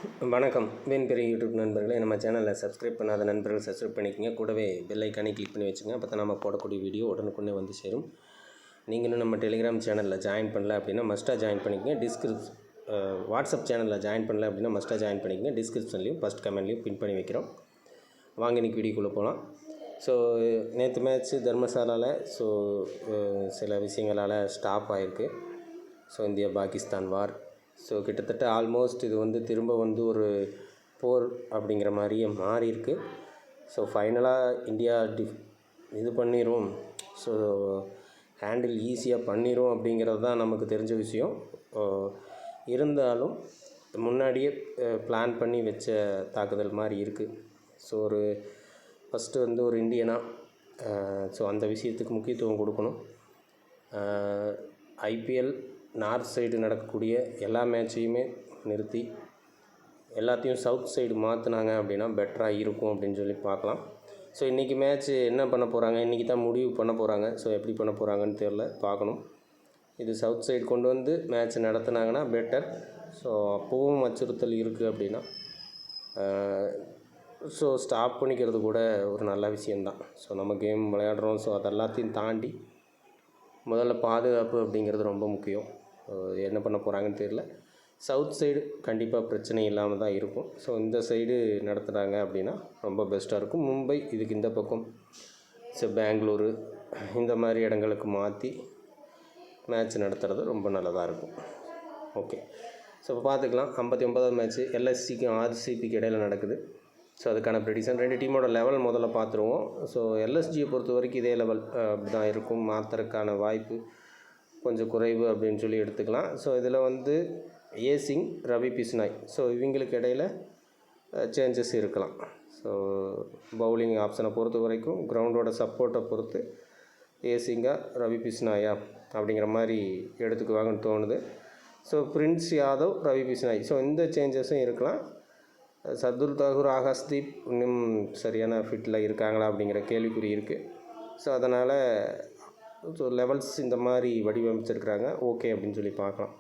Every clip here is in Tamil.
வணக்கம். வேன்பெரி யூடியூப் நண்பர்களே, நம்ம சேனலில் சப்ஸ்கிரைப் பண்ணாத நண்பர்கள் சப்ஸ்கிரைப் பண்ணிக்கங்க. கூடவே பெல் ஐக்கானை கிளிக் பண்ணி வச்சுங்க. அப்போ தான் நம்ம போடக்கூடிய வீடியோ உடனுக்குடனே வந்து சேரும். நீங்களும் நம்ம டெலிகிராம் சேனலில் ஜாயின் பண்ணல அப்படின்னா மஸ்ட்டாக ஜாயின் பண்ணிக்கங்க. வாட்ஸ்அப் சேனலில் ஜாயின் பண்ணல அப்படின்னா மஸ்ட்டாக ஜாயின் பண்ணிக்கங்க. டிஸ்கிரிப்ஷன்லையும் ஃபஸ்ட் கமெண்ட்லையும் பின் பண்ணி வைக்கிறோம். வாங்க இன்றைக்கி வீடியோக்குள்ளே போகலாம். ஸோ நேற்று மேட்ச்சு தர்மசாலாவில் சில விஷயங்களால் ஸ்டாப் ஆகிருக்கு. ஸோ இந்தியா பாகிஸ்தான் வார். ஸோ கிட்டத்தட்ட ஆல்மோஸ்ட் இது திரும்ப ஒரு போர் அப்படிங்கிற மாதிரியே மாறி இருக்கு. ஸோ ஃபைனலாக இந்தியா இது பண்ணிடும், ஸோ ஹேண்டில் ஈஸியாக பண்ணிடும் அப்படிங்கிறது தான் நமக்கு தெரிஞ்ச விஷயம். இருந்தாலும் முன்னாடியே பிளான் பண்ணி வச்ச தாக்குதல் மாதிரி இருக்குது. ஸோ ஃபஸ்ட்டு ஒரு இந்தியனாக ஸோ அந்த விஷயத்துக்கு முக்கியத்துவம் கொடுக்கணும். ஐபிஎல் நார்த் சைடு நடக்கக்கூடிய எல்லா மேட்சையுமே நிறுத்தி எல்லாத்தையும் சவுத் சைடு மாற்றினாங்க அப்படின்னா பெட்டராக இருக்கும் அப்படின்னு சொல்லி பார்க்கலாம். ஸோ இன்றைக்கி மேட்ச்சு என்ன பண்ண போகிறாங்க, இன்றைக்கி தான் முடிவு பண்ண போகிறாங்க. ஸோ எப்படி பண்ண போகிறாங்கன்னு தெரில, பார்க்கணும். இது சவுத் சைடு கொண்டு வந்து மேட்ச் நடத்துனாங்கன்னா பெட்டர். ஸோ அப்போவும் அச்சுறுத்தல் இருக்குது அப்படின்னா ஸோ ஸ்டாப் பண்ணிக்கிறது கூட ஒரு நல்ல விஷயந்தான். ஸோ நம்ம கேம் விளையாடுறோம். ஸோ அதெல்லாத்தையும் தாண்டி முதல்ல பாதுகாப்பு அப்படிங்கிறது ரொம்ப முக்கியம். என்ன பண்ண போகிறாங்கன்னு தெரியல. சவுத் சைடு கண்டிப்பாக பிரச்சனை இல்லாமல் தான் இருக்கும். ஸோ இந்த சைடு நடத்துகிறாங்க அப்படின்னா ரொம்ப பெஸ்ட்டாக இருக்கும். மும்பை இதுக்கு இந்த பக்கம், ஸோ பெங்களூரு இந்த மாதிரி இடங்களுக்கு மாற்றி மேட்ச் நடத்துகிறது ரொம்ப நல்லதாக இருக்கும். ஓகே, ஸோ இப்போ பார்த்துக்கலாம். 59வது மேட்ச்சு எல்எஸ்சிக்கும் ஆர்சிபிக்கு இடையில் நடக்குது. ஸோ அதுக்கான ப்ரெடிக்ஷன், ரெண்டு டீமோட லெவல் முதல்ல பார்த்துருவோம். ஸோ எல்எஸ்ஜியை பொறுத்த வரைக்கும் இதே லெவல் அப்படி தான் இருக்கும். மாற்றுறதுக்கான வாய்ப்பு கொஞ்சம் குறைவு அப்படின்னு சொல்லி எடுத்துக்கலாம். ஸோ இதில் ஏ சிங், ரவி பிஷ்னாய், ஸோ இவங்களுக்கு இடையில் சேஞ்சஸ் இருக்கலாம். ஸோ பவுலிங் ஆப்ஷனை பொறுத்த வரைக்கும் கிரவுண்டோட சப்போர்ட்டை பொறுத்து ஏ சிங்கா ரவி பிஷ்னாயா அப்படிங்கிற மாதிரி எடுத்துக்குவாங்கன்னு தோணுது. So Prince Yadav, Ravi Bishnoi, so இந்த சேஞ்சஸும் இருக்கலாம். சர்துல் தாகூர், ஆகாஷ்தீப் இன்னும் சரியான ஃபிட்டில் இருக்காங்களா அப்படிங்கிற கேள்விக்குறி இருக்குது. ஸோ அதனால் லெவல்ஸ் இந்த மாதிரி வடிவமைச்சிருக்கிறாங்க. ஓகே அப்படின்னு சொல்லி பார்க்கலாம்.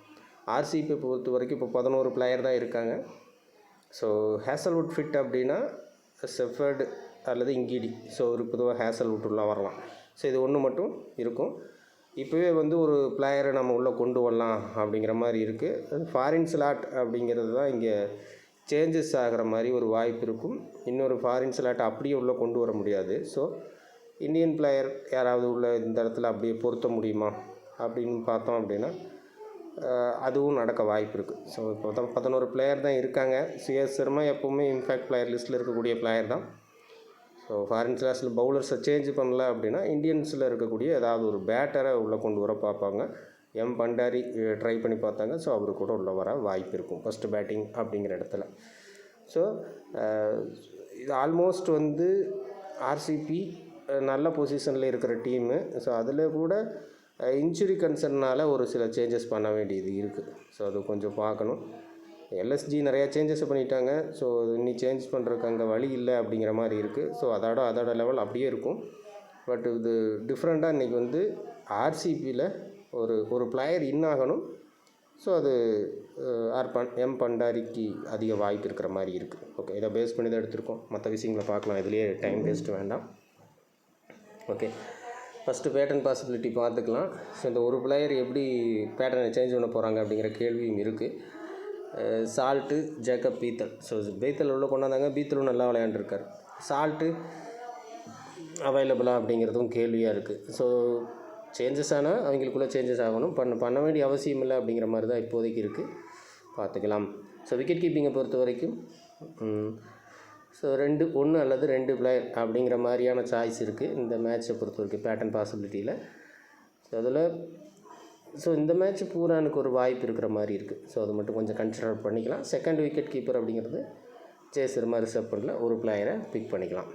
ஆர்சிபி பொறுத்த வரைக்கும் இப்போ 11 பிளேயர் தான் இருக்காங்க. ஸோ ஹேசல்வுட் ஃபிட் அப்படின்னா செஃபர்டு அல்லது இங்கிடி, ஸோ பொதுவாக ஹேசல்வுட் உள்ள வரலாம். ஸோ இது ஒன்று மட்டும் இருக்கும். இப்போவே ஒரு பிளேயரை நம்ம உள்ளே கொண்டு வரலாம் அப்படிங்கிற மாதிரி இருக்குது. ஃபாரின் ஸ்லாட் அப்படிங்கிறது தான் இங்கே சேஞ்சஸ் ஆகிற மாதிரி ஒரு வாய்ப்பு இருக்கும். இன்னொரு ஃபாரின் ஸ்லாட் அப்படியே உள்ளே கொண்டு வர முடியாது. ஸோ இந்தியன் பிளேயர் யாராவது உள்ள இந்த இடத்துல அப்படியே பொருத்த முடியுமா அப்படின்னு பார்த்தோம் அப்படின்னா அதுவும் நடக்க வாய்ப்பு இருக்குது. ஸோ இப்போ 11 பிளேயர் தான் இருக்காங்க. சிஎஸ் சர்மா எப்போவுமே இம்பேக்ட் பிளேயர் லிஸ்ட்டில் இருக்கக்கூடிய பிளேயர் தான். ஸோ ஃபாரின் கிளாஸில் பவுலர்ஸை சேஞ்ச் பண்ணல அப்படின்னா இந்தியன்ஸில் இருக்கக்கூடிய ஏதாவது ஒரு பேட்டரை உள்ளே கொண்டு வர பார்ப்பாங்க. எம் பண்டாரி ட்ரை பண்ணி பார்த்தாங்க. ஸோ அவரு கூட உள்ள வர வாய்ப்பு இருக்கும் ஃபஸ்ட்டு பேட்டிங் அப்படிங்கிற இடத்துல. ஸோ இது ஆல்மோஸ்ட் ஆர்சிபி நல்ல பொசிஷனில் இருக்கிற டீமு. ஸோ அதில் கூட இன்ஜுரி கன்சர்னால் ஒரு சில சேஞ்சஸ் பண்ண வேண்டியது இருக்குது. ஸோ அது கொஞ்சம் பார்க்கணும். எல்எஸ்ஜி நிறையா சேஞ்சஸ் பண்ணிட்டாங்க. ஸோ இன்னி சேஞ்ச் பண்ணுறதுக்கு அங்கே வழி இல்லை அப்படிங்கிற மாதிரி இருக்குது. ஸோ அதோட லெவல் அப்படியே இருக்கும். பட் இது டிஃப்ரெண்ட்டாக இன்றைக்கி ஆர்சிபியில் ஒரு பிளேயர் ஆகணும். ஸோ அது எம் பண்டாரிக்கு அதிக வாய்ப்பு இருக்கிற மாதிரி இருக்குது. ஓகே, இதை பேஸ் பண்ணி தான் எடுத்திருக்கோம். மற்ற விஷயங்களை பார்க்கலாம், இதுலேயே டைம் வேஸ்ட்டு வேண்டாம். ஓகே, ஃபஸ்ட்டு பேட்டர்ன் பாசிபிலிட்டி பார்த்துக்கலாம். ஸோ இந்த ஒரு பிளேயர் எப்படி பேட்டர்னை சேஞ்ச் பண்ண போகிறாங்க அப்படிங்கிற கேள்வியும் இருக்குது. Salt, Jacob Bethell. So Bethell உள்ள கொண்டாந்தாங்க. பீத்தலும் நல்லா விளையாண்டுருக்கார். சால்ட்டு அவைலபிளாக அப்படிங்கிறதும் கேள்வியாக இருக்குது. ஸோ சேஞ்சஸ் ஆனால் அவங்களுக்குள்ளே சேஞ்சஸ் ஆகணும். பண்ண வேண்டிய அவசியம் இல்லை அப்படிங்கிற மாதிரி தான் இப்போதைக்கு இருக்குது. பார்த்துக்கலாம். ஸோ விக்கெட் கீப்பிங்கை பொறுத்த வரைக்கும் ஸோ 1 அல்லது 2 பிளேயர் அப்படிங்கிற மாதிரியான சாய்ஸ் இருக்குது இந்த மேட்ச்சை பொறுத்த வரைக்கும் பேட்டர்ன் பாசிபிலிட்டியில். ஸோ அதில் இந்த மேட்ச் பூரானுக்கு ஒரு வாய்ப்பு இருக்கிற மாதிரி இருக்குது. ஸோ அது மட்டும் கொஞ்சம் கன்சிடர் பண்ணிக்கலாம். செகண்ட் விக்கெட் கீப்பர் அப்படிங்கிறது சேசர்மா ரிசர்வ் பண்ணல ஒரு பிளேயரை பிக் பண்ணிக்கலாம்.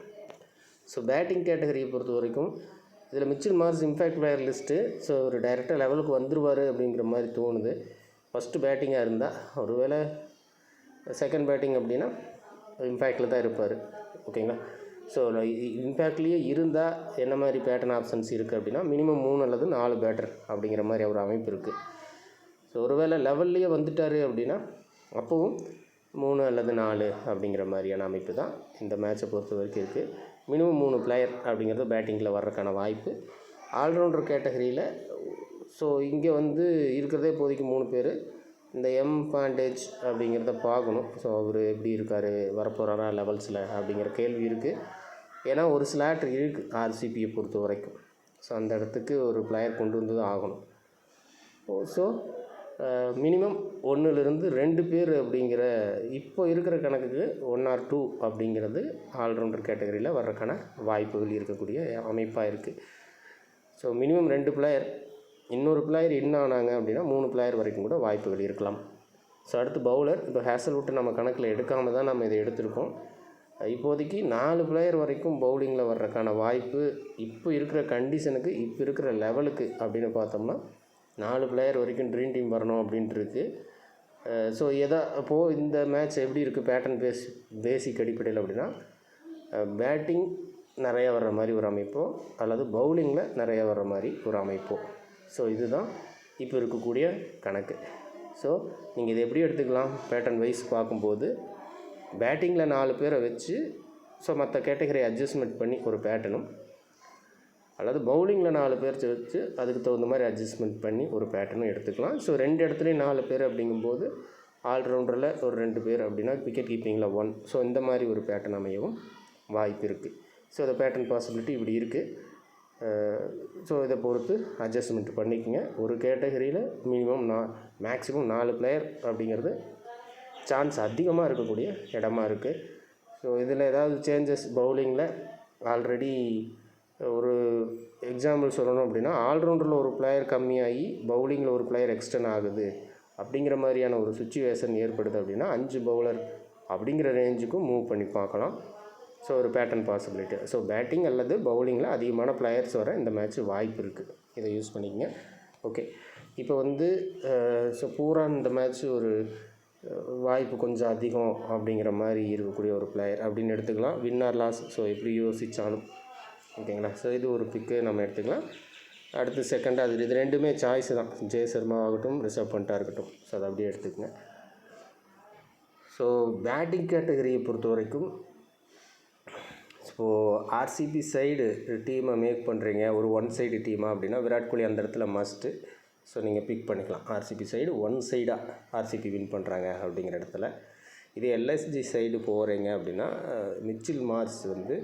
ஸோ பேட்டிங் கேட்டகரியை பொறுத்த வரைக்கும் இதில் Mitchell Marsh impact player list. So ஒரு டைரெக்டாக லெவலுக்கு வந்துடுவார் அப்படிங்கிற மாதிரி தோணுது. ஃபஸ்ட்டு பேட்டிங்காக இருந்தால், ஒருவேளை செகண்ட் பேட்டிங் அப்படின்னா இம்பேக்டில் தான் இருப்பார். ஓகேங்களா? ஸோ இம்பேக்ட்லேயே இருந்தால் என்ன மாதிரி பேட்டர்ன் ஆப்ஷன்ஸ் இருக்குது அப்படின்னா மினிமம் 3 அல்லது 4 பேட்டர் அப்படிங்கிற மாதிரி ஒரு அமைப்பு இருக்குது. ஸோ ஒருவேளை லெவல்லையே வந்துட்டார் அப்படின்னா அப்போவும் 3 அல்லது 4 அப்படிங்கிற மாதிரியான அமைப்பு தான் இந்த மேட்சை பொறுத்த வரைக்கும் இருக்குது. மினிமம் 3 பிளேயர் அப்படிங்கிறது பேட்டிங்கில் வர்றதுக்கான வாய்ப்பு. ஆல்ரவுண்டர் கேட்டகரியில் ஸோ இங்கே வந்து இருக்கிறதே இப்போதைக்கு 3 பேர். இந்த பாண்டேஜ் அப்படிங்கிறத பார்க்கணும். ஸோ அவர் எப்படி இருக்கார், வரப்போகிறாரா லெவல்ஸில் அப்படிங்கிற கேள்வி இருக்குது. ஏன்னா ஒரு ஸ்லாட் இருக்குது ஆர்சிபியை பொறுத்த வரைக்கும். ஸோ அந்த இடத்துக்கு ஒரு பிளேயர் கொண்டு வந்து தான் ஆகணும். ஸோ மினிமம் 1லேருந்து 2 பேர் அப்படிங்கிற இப்போ இருக்கிற கணக்குக்கு 1 or 2 அப்படிங்கிறது ஆல்ரவுண்டர் கேட்டகரியில் வர்றதுக்கான வாய்ப்புகள் இருக்கக்கூடிய அமைப்பாக இருக்குது. ஸோ மினிமம் 2 பிளேயர், இன்னொரு பிளேயர் என்ன ஆனாங்க அப்படின்னா 3 பிளேயர் வரைக்கும் கூட வாய்ப்புகள் இருக்கலாம். ஸோ அடுத்து பவுலர். இப்போ ஹேசல்வுட் நம்ம கணக்கில் எடுக்காமல் தான் நம்ம இதை எடுத்திருக்கோம். இப்போதைக்கு 4 பிளேயர் வரைக்கும் பவுலிங்கில் வர்றதுக்கான வாய்ப்பு இப்போ இருக்கிற கண்டிஷனுக்கு, இப்போ இருக்கிற லெவலுக்கு அப்படின்னு பார்த்தோம்னா 4 பிளேயர் வரைக்கும் ட்ரீம் டீம் வரணும் அப்படின்ட்டு இருக்குது. ஸோ அப்போது இந்த மேட்ச் எப்படி இருக்குது பேட்டர்ன் பேசிக் அடிப்படையில் அப்படின்னா, பேட்டிங் நிறையா வர்ற மாதிரி ஒரு அமைப்போ அல்லது பவுலிங்கில் நிறையா வர்ற மாதிரி ஒரு அமைப்போ. ஸோ இதுதான் இப்போ இருக்கக்கூடிய கணக்கு. ஸோ நீங்கள் இதை எப்படி எடுத்துக்கலாம், பேட்டர்ன் வைஸ் பார்க்கும்போது பேட்டிங்கில் 4 பேரை வச்சு ஸோ மற்ற கேட்டகரி அட்ஜஸ்ட்மெண்ட் பண்ணி ஒரு பேட்டர்னும், அல்லது பவுலிங்கில் 4 பேர் வச்சு அதுக்கு தகுந்த மாதிரி அட்ஜஸ்ட்மெண்ட் பண்ணி ஒரு பேட்டர்னும் எடுத்துக்கலாம். ஸோ 2 இடத்துலையும் 4 பேர் அப்படிங்கும்போது ஆல்ரவுண்டரில் ஒரு 2 பேர் அப்படின்னா விக்கெட் கீப்பிங்கில் 1. ஸோ இந்த மாதிரி ஒரு பேட்டர்ன் அமையவும் வாய்ப்பு இருக்குது. ஸோ இந்த பேட்டர்ன் பாசிபிலிட்டி இப்படி இருக்குது. ஸோ இதை பொறுத்து அட்ஜஸ்ட்மெண்ட் பண்ணிக்கோங்க. ஒரு கேட்டகரியில் மினிமம் மேக்ஸிமம் 4 பிளேயர் அப்படிங்கிறது சான்ஸ் அதிகமாக இருக்கக்கூடிய இடமா இருக்குது. ஸோ இதில் ஏதாவது சேஞ்சஸ் பவுலிங்கில் ஆல்ரெடி ஒரு எக்ஸாம்பிள் சொல்லணும் அப்படின்னா, ஆல்ரவுண்டரில் ஒரு பிளேயர் கம்மியாகி பவுலிங்கில் ஒரு பிளேயர் எக்ஸ்டெண்ட் ஆகுது அப்படிங்கிற மாதிரியான ஒரு சுச்சுவேஷன் ஏற்படுது அப்படின்னா 5 பவுலர் அப்படிங்கிற ரேஞ்சுக்கும் மூவ் பண்ணி பார்க்கலாம். ஸோ ஒரு பேட்டர்ன் பாசிபிலிட்டி. ஸோ பேட்டிங் அல்லது பவுலிங்கில் அதிகமான பிளேயர்ஸ் வர இந்த மேட்ச் வாய்ப்பு இருக்குது. இதை யூஸ் பண்ணிக்கங்க. ஓகே, இப்போ வந்து ஸோ பூரா இந்த மேட்ச் ஒரு வாய்ப்பு கொஞ்சம் அதிகம் அப்படிங்கிற மாதிரி இருக்கக்கூடிய ஒரு பிளேயர் அப்படின்னு எடுத்துக்கலாம். வின் ஆர் லாஸ், ஸோ எப்படி யோசித்தாலும் ஓகேங்களா. ஸோ இது ஒரு பிக்கு நம்ம எடுத்துக்கலாம். அடுத்து செகண்ட் இது ரெண்டுமே சாய்ஸ் தான். ஜெய் சர்மா ஆகட்டும், ரிஷப் பண்ட்டாக இருக்கட்டும். ஸோ அதை அப்படியே எடுத்துக்கங்க. ஸோ பேட்டிங் கேட்டகரியை பொறுத்த வரைக்கும் இப்போது ஆர்சிபி சைடு டீமை மேக் பண்ணுறீங்க, ஒரு ஒன் சைடு டீமாக அப்படின்னா விராட் கோலி அந்த இடத்துல மஸ்ட்டு. ஸோ நீங்கள் பிக் பண்ணிக்கலாம். ஆர்சிபி சைடு ஒன் சைடாக ஆர்சிபி வின் பண்ணுறாங்க அப்படிங்கிற இடத்துல. இதே எல்எஸ்ஜி சைடு போகிறீங்க அப்படின்னா மிச்சில் மார்ஸ் வந்து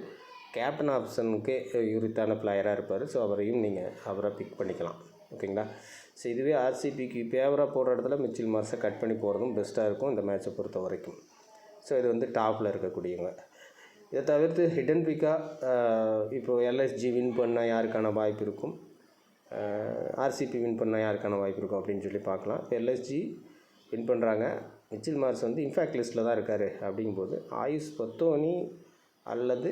கேப்டன் ஆப்ஷனுக்கே யுரித்தான பிளேயராக இருப்பார். ஸோ அவரை பிக் பண்ணிக்கலாம். ஓகேங்களா. ஸோ இதுவே ஆர்சிபிக்கு ஃபேவராக போகிற இடத்துல மிச்சில் மார்ஸை கட் பண்ணி போகிறதும் பெஸ்ட்டாக இருக்கும் இந்த மேட்சை பொறுத்த வரைக்கும். ஸோ இது வந்து டாப்பில் இருக்கக்கூடியவங்க. இதை தவிர்த்து ஹிடன் பிக்காக இப்போது எல்எஸ்ஜி வின் பண்ணால் யாருக்கான வாய்ப்பு இருக்கும், ஆர்சிபி வின் பண்ணால் யாருக்கான வாய்ப்பு இருக்கும் அப்படின்னு சொல்லி பார்க்கலாம். இப்போ எல்எஸ்ஜி வின் பண்ணுறாங்க, மிச்சில் மார்ஸ் வந்து இன்ஃபேக்ட் லிஸ்ட்டில் தான் இருக்கார். அப்படிங்கும்போது ஆயுஷ் பத்தோனி அல்லது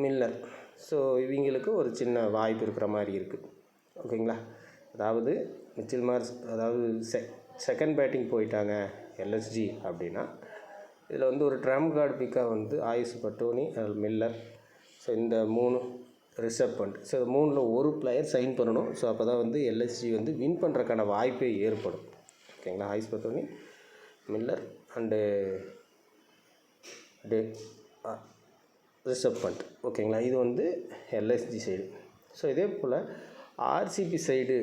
மில்லர், ஸோ இவங்களுக்கு ஒரு சின்ன வாய்ப்பு இருக்கிற மாதிரி இருக்குது. ஓகேங்களா. அதாவது மிச்சில் மார்ஸ் அதாவது செகண்ட் பேட்டிங் போயிட்டாங்க எல்எஸ்ஜி அப்படின்னா இதில் வந்து ஒரு ட்ரம் கார்டு பிக்காக வந்து ஆயுஷ் பட்டோனி, மில்லர், ஸோ இந்த 3 ரிஷப் பண்ட். ஸோ 3ல் ஒரு பிளேயர் சைன் பண்ணணும். ஸோ அப்போ தான் வந்து எல்எஸ்ஜி வந்து வின் பண்ணுறதுக்கான வாய்ப்பே ஏற்படும். ஓகேங்களா. Ayush Badoni, Miller and Rishabh Pant. ஓகேங்களா. இது வந்து எல்எஸ்ஜி சைடு. ஸோ இதே போல் ஆர்சிபி சைடு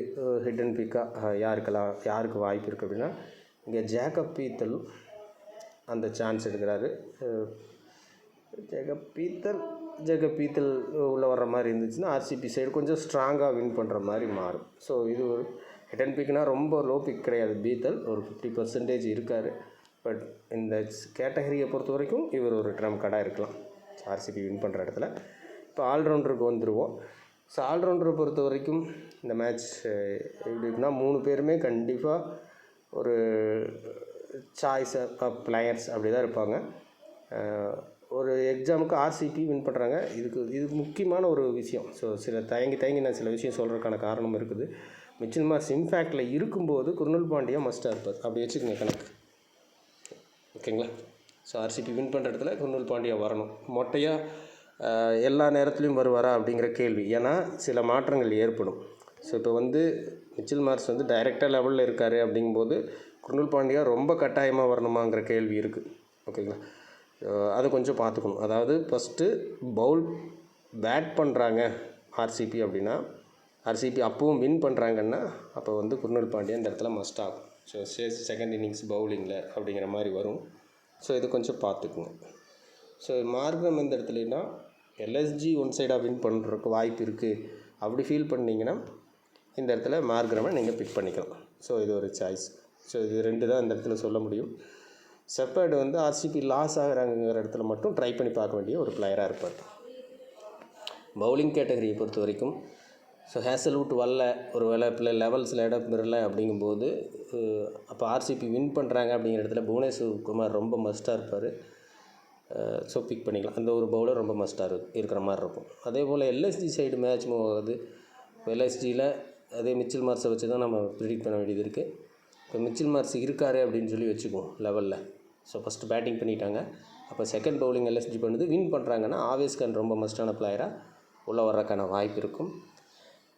ஹிடன் பிக்காக யாருக்கு வாய்ப்பு இருக்குது அப்படின்னா, இங்கே ஜேக்கப் பீத்தல் அந்த சான்ஸ் எடுக்கிறாரு. ஜேக்கப் பீத்தல் உள்ளே வர்ற மாதிரி இருந்துச்சுன்னா ஆர்சிபி சைடு கொஞ்சம் ஸ்ட்ராங்காக வின் பண்ணுற மாதிரி மாறும். ஸோ இது ஒரு ஹிடன் பிக்னா ரொம்ப லோ பிக் கிடையாது. பீத்தல் ஒரு 50% இருக்கார். பட் இந்த கேட்டகரியை பொறுத்த வரைக்கும் இவர் ஒரு ட்ரம் கார்டாக இருக்கலாம் ஆர்சிபி வின் பண்ணுற இடத்துல. இப்போ ஆல்ரவுண்டருக்கு வந்துடுவோம். ஸோ ஆல்ரவுண்டரை பொறுத்த வரைக்கும் இந்த மேட்ச் எப்படி இருக்குன்னா 3 பேருமே கண்டிப்பாக ஒரு சாய்ஸ் ஆஃப் பிளேயர்ஸ் அப்படி தான் இருப்பாங்க. ஒரு எக்ஸாமுக்கு ஆர்சிபி வின் பண்ணுறாங்க. இதுக்கு முக்கியமான ஒரு விஷயம். ஸோ தயங்கி நான் சில விஷயம் சொல்கிறதுக்கான காரணம் இருக்குது. மிச்சில் மார்ஸ் இம்பேக்டில் இருக்கும்போது குர்னல் பாண்டியா மஸ்ட்டாக இருப்பார். அப்படி வச்சுக்கோங்க கணக்கு. ஓகேங்களா. ஸோ ஆர்சிபி வின் பண்ணுற இடத்துல குர்னல் பாண்டியா வரணும். மொட்டையாக எல்லா நேரத்துலையும் வருவாரா அப்படிங்கிற கேள்வி. ஏன்னா சில மாற்றங்கள் ஏற்படும். ஸோ இப்போ வந்து மிச்சில் மார்ஸ் வந்து டைரெக்டாக லெவலில் இருக்கார் அப்படிங்கும்போது குர்னூல் பாண்டியா ரொம்ப கட்டாயமாக வரணுமாங்கிற கேள்வி இருக்குது. ஓகேங்களா, அதை கொஞ்சம் பார்த்துக்கணும். அதாவது ஃபஸ்ட்டு பவுல் பேட் பண்ணுறாங்க ஆர்சிபி அப்படின்னா, ஆர்சிபி அப்பவும் வின் பண்ணுறாங்கன்னா அப்போ வந்து குர்னூல் பாண்டியா இந்த இடத்துல மஸ்ட் ஆகும். ஸோ செகண்ட் இன்னிங்ஸ் பவுலிங்கில் அப்படிங்கிற மாதிரி வரும். ஸோ இது கொஞ்சம் பார்த்துக்குங்க. ஸோ மார்க்ரம் இந்த இடத்துலனா எல்எஸ்ஜி ஒன் சைடாக வின் பண்ணுறதுக்கு வாய்ப்பு இருக்குது அப்படி ஃபீல் பண்ணிங்கன்னா இந்த இடத்துல மார்க்ரமை நீங்கள் பிக் பண்ணிக்கலாம். ஸோ இது ஒரு சாய்ஸ். ஸோ இது 2 தான் இந்த இடத்துல சொல்ல முடியும். ஷெப்பர்டு வந்து ஆர்சிபி லாஸ் ஆகிறாங்கிற இடத்துல மட்டும் ட்ரை பண்ணி பார்க்க வேண்டிய ஒரு பிளேயராக இருப்பார். பவுலிங் கேட்டகரியை பொறுத்த வரைக்கும் ஸோ ஹேசல்வுட் வரல, ஒரு வேளை லெவல்ஸில் இடம் பெறலை அப்படிங்கும்போது அப்போ ஆர்சிபி வின் பண்ணுறாங்க அப்படிங்கிற இடத்துல புவனேஸ்வர் குமார் ரொம்ப மஸ்ட்டாக இருப்பார். ஸோ பிக் பண்ணிக்கலாம். அந்த ஒரு பவுலர் ரொம்ப மஸ்ட்டாக இருக்கிற மாதிரி இருக்கும். அதே போல் எல்எஸ்ஜி சைடு மேட்ச் மூவ் ஆகுது. எல்எஸ்ஜியில் அதே மிச்சில் மார்ஸை வச்சு தான் நம்ம ப்ரிடிக்ட் பண்ண வேண்டியது இருக்குது. இப்போ மிச்சில் மார்ஸ் இருக்காரு அப்படின்னு சொல்லி வச்சுக்குவோம் லெவலில். ஸோ ஃபஸ்ட்டு பேட்டிங் பண்ணிட்டாங்க, அப்போ செகண்ட் பவுலிங் எல்எஸ்ஜி பண்ணுது, வின் பண்ணுறாங்கன்னா ஆவேஸ் கான் ரொம்ப மஸ்ட்டான பிளேயராக உள்ளே வர்றதுக்கான வாய்ப்பு இருக்கும்.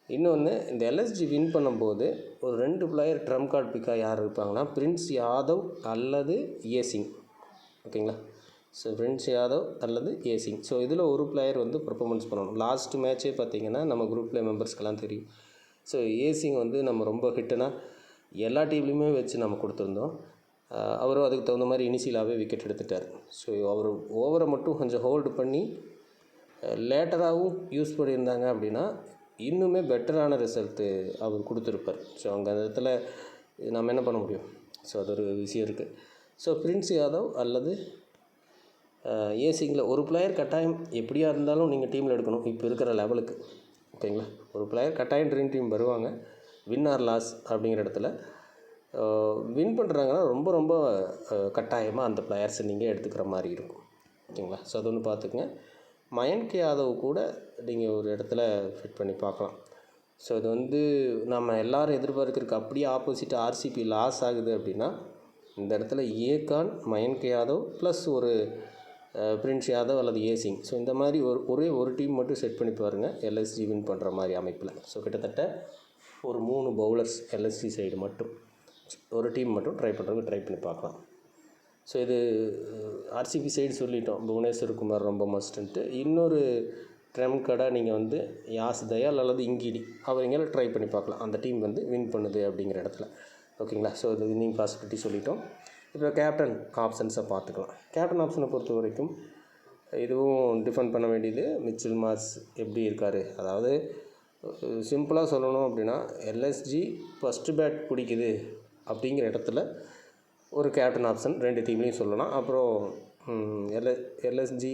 இன்னொன்று, இந்த எல்எஸ்ஜி வின் பண்ணும்போது ஒரு 2 பிளேயர் ட்ரம் கார்டு பிக்காக யார் இருப்பாங்கன்னா பிரின்ஸ் யாதவ் அல்லது ஏசிங். ஓகேங்களா, ஸோ பிரின்ஸ் யாதவ் அல்லது ஏசிங். ஸோ இதில் ஒரு பிளேயர் வந்து பர்ஃபார்மன்ஸ் பண்ணணும். லாஸ்ட் மேட்ச்சே பார்த்திங்கன்னா நம்ம குரூப்பில் மெம்பர்ஸ்க்கெல்லாம் தெரியும். ஸோ ஏசிங் வந்து நம்ம ரொம்ப ஹிட்டுனா எல்லா டீம்லேயுமே வச்சு நம்ம கொடுத்துருந்தோம். அவரும் அதுக்கு தகுந்த மாதிரி இனிஷியலாகவே விக்கெட் எடுத்துட்டார். ஸோ அவர் ஓவரை மட்டும் கொஞ்சம் ஹோல்டு பண்ணி லேட்டராகவும் யூஸ் பண்ணியிருந்தாங்க அப்படின்னா இன்னுமே பெட்டரான ரிசல்ட்டு அவர் கொடுத்துருப்பார். ஸோ அங்கே அந்த இடத்துல நம்ம என்ன பண்ண முடியும்? ஸோ அது ஒரு விஷயம் இருக்குது. ஸோ பிரின்ஸ் யாதவ் அல்லது ஏசிங்கில் ஒரு பிளேயர் கட்டாயம் எப்படியா இருந்தாலும் நீங்கள் டீமில் எடுக்கணும் இப்போ இருக்கிற லெவலுக்கு. ஓகேங்களா, ஒரு பிளேயர் கட்டாயம் ட்ரீம் டீம் வருவாங்க. வின் ஆர் லாஸ் அப்படிங்கிற இடத்துல வின் பண்ணுறாங்கன்னா ரொம்ப ரொம்ப கட்டாயமாக அந்த பிளேயர்ஸை நீங்கள் எடுத்துக்கிற மாதிரி இருக்கும். ஓகேங்களா, ஸோ அது ஒன்று பார்த்துக்குங்க. மயன்க் யாதவ் கூட நீங்கள் ஒரு இடத்துல ஃபிட் பண்ணி பார்க்கலாம். ஸோ இது வந்து நம்ம எல்லோரும் எதிர்பார்க்கறதுக்கு அப்படியே ஆப்போசிட் ஆர்சிபி லாஸ் ஆகுது அப்படின்னா இந்த இடத்துல ஏகான், மயன்க் யாதவ் ப்ளஸ் ஒரு பிரின்ஸ் யாதவ் அல்லது ஏசிங். ஸோ இந்த மாதிரி ஒரே ஒரு டீம் மட்டும் செட் பண்ணி பாருங்கள் எல்எஸ்ஜி வின் பண்ணுற மாதிரி அமைப்பில். ஸோ கிட்டத்தட்ட ஒரு 3 பவுலர்ஸ் எல்எஸ்ஜி சைடு மட்டும் ஒரு டீம் மட்டும் ட்ரை பண்ணி பார்க்கலாம். ஸோ இது ஆர்சிபி சைடு சொல்லிட்டோம், புவனேஸ்வர் குமார் ரொம்ப மஸ்ட்டுன்ட்டு. இன்னொரு ட்ரம் கார்டாக நீங்கள் வந்து யாஸ் தயால் அல்லது இங்கிடி அவங்கள ட்ரை பண்ணி பார்க்கலாம். அந்த டீம் வந்து வின் பண்ணுது அப்படிங்கிற இடத்துல. ஓகேங்களா, ஸோ இது வின்னிங் பாசிபிலிட்டி சொல்லிட்டோம். இப்போ கேப்டன் ஆப்ஷன்ஸை பார்த்துக்கலாம். கேப்டன் ஆப்ஷனை பொறுத்த வரைக்கும் இதுவும் டிஃபெண்ட் பண்ண வேண்டியது மிச்சில் மார்ஸ் எப்படி இருக்கார். அதாவது சிம்பிளாக சொல்லணும் அப்படின்னா எல்எஸ்ஜி ஃபஸ்ட்டு பேட் பிடிக்குது அப்படிங்கிற இடத்துல ஒரு கேப்டன் ஆப்ஷன் 2 டீம்லேயும் சொல்லலாம். அப்புறம் எல்எஸ்ஜி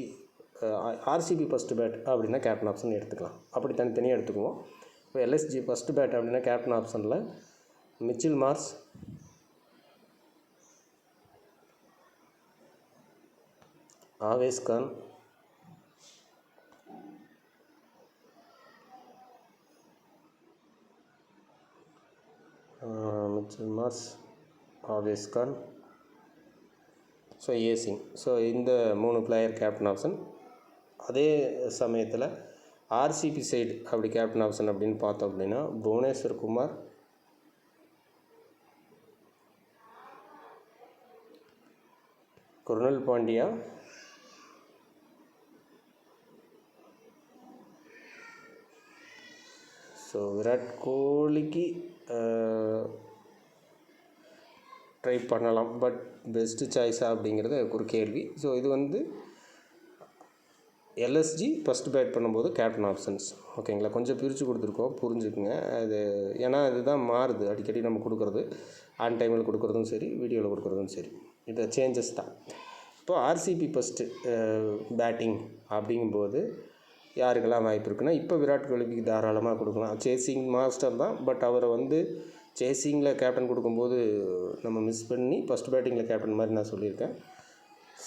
ஆர்சிபி ஃபஸ்ட்டு பேட் அப்படின்னா கேப்டன் ஆப்ஷன் எடுத்துக்கலாம். அப்படி தனித்தனியாக எடுத்துக்குவோம். இப்போ எல்எஸ்ஜி ஃபஸ்ட்டு பேட் அப்படின்னா கேப்டன் ஆப்ஷனில் Mitchell Marsh, Avesh Khan, Mitchell Marsh, Avesh Khan, so ஏசிங். ஸோ இந்த 3 பிளேயர் கேப்டன் ஆப்ஷன். அதே சமயத்தில் ஆர்சிபி சைடு அப்படி கேப்டன் ஆப்ஷன் அப்படின்னு பார்த்தோம் அப்படின்னா புவனேஸ்வர் குமார், குர்னூல் பாண்டியா, ஸோ விராட் கோலிக்கு ட்ரை பண்ணலாம். பட் பெஸ்ட்டு சாய்ஸா அப்படிங்கிறது ஒரு கேள்வி. ஸோ இது வந்து எல்எஸ்ஜி ஃபஸ்ட்டு பேட் பண்ணும்போது கேப்டன் ஆப்ஷன்ஸ். ஓகேங்களா, கொஞ்சம் பிரித்து கொடுத்துருக்கோம், புரிஞ்சுக்குங்க. அது ஏன்னா இதுதான் மாறுது அடிக்கடி நம்ம கொடுக்குறது. ஆன் டைமில் கொடுக்குறதும் சரி, வீடியோவில் கொடுக்குறதும் சரி, இது சேஞ்சஸ் தான். இப்போ ஆர்சிபி ஃபஸ்ட்டு பேட்டிங் அப்படிங்கும்போது யாருக்கெல்லாம் வாய்ப்பு இருக்குன்னா இப்போ விராட் கோலிக்கு தாராளமாக கொடுக்கலாம். சேசிங் மாஸ்டர் தான், பட் அவரை வந்து சேசிங்கில் கேப்டன் கொடுக்கும்போது நம்ம மிஸ் பண்ணி ஃபஸ்ட் பேட்டிங்கில் கேப்டன் மாதிரி நான் சொல்லியிருக்கேன்.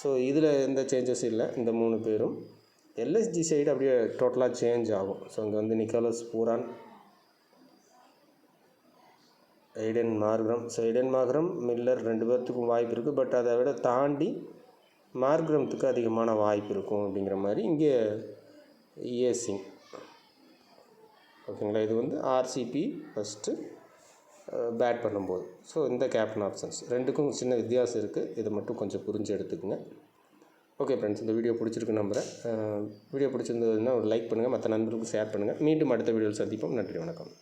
ஸோ இதில் எந்த சேஞ்சஸும் இல்லை. இந்த 3 பேரும் எல்எஸ்ஜி சைடு அப்படியே டோட்டலாக சேஞ்ச் ஆகும். ஸோ இங்கே வந்து Nicholas Pooran, Aiden Markram. So Aiden Markram, Miller 2 பேர்த்துக்கும் வாய்ப்பு இருக்குது. பட் அதை விட தாண்டி மார்க்ரம்த்துக்கு அதிகமான வாய்ப்பு இருக்கும் அப்படிங்கிற மாதிரி இங்கே ஏசிங். ஓகேங்களா, இது வந்து ஆர்சிபி ஃபஸ்ட்டு பேட் பண்ணும்போது. ஸோ இந்த கேப்டன் ஆப்ஷன்ஸ் ரெண்டுக்கும் சின்ன வித்தியாசம் இருக்குது. இதை மட்டும் கொஞ்சம் புரிஞ்சு எடுத்துக்கோங்க. ஓகே ஃப்ரெண்ட்ஸ், இந்த வீடியோ பிடிச்சிருக்குன்னு நம்புகிறேன். வீடியோ பிடிச்சிருந்ததுன்னா ஒரு லைக் பண்ணுங்கள், மற்ற நண்பர்களுக்கு ஷேர் பண்ணுங்கள். மீண்டும் அடுத்த வீடியோவில் சந்திப்போம். நன்றி, வணக்கம்.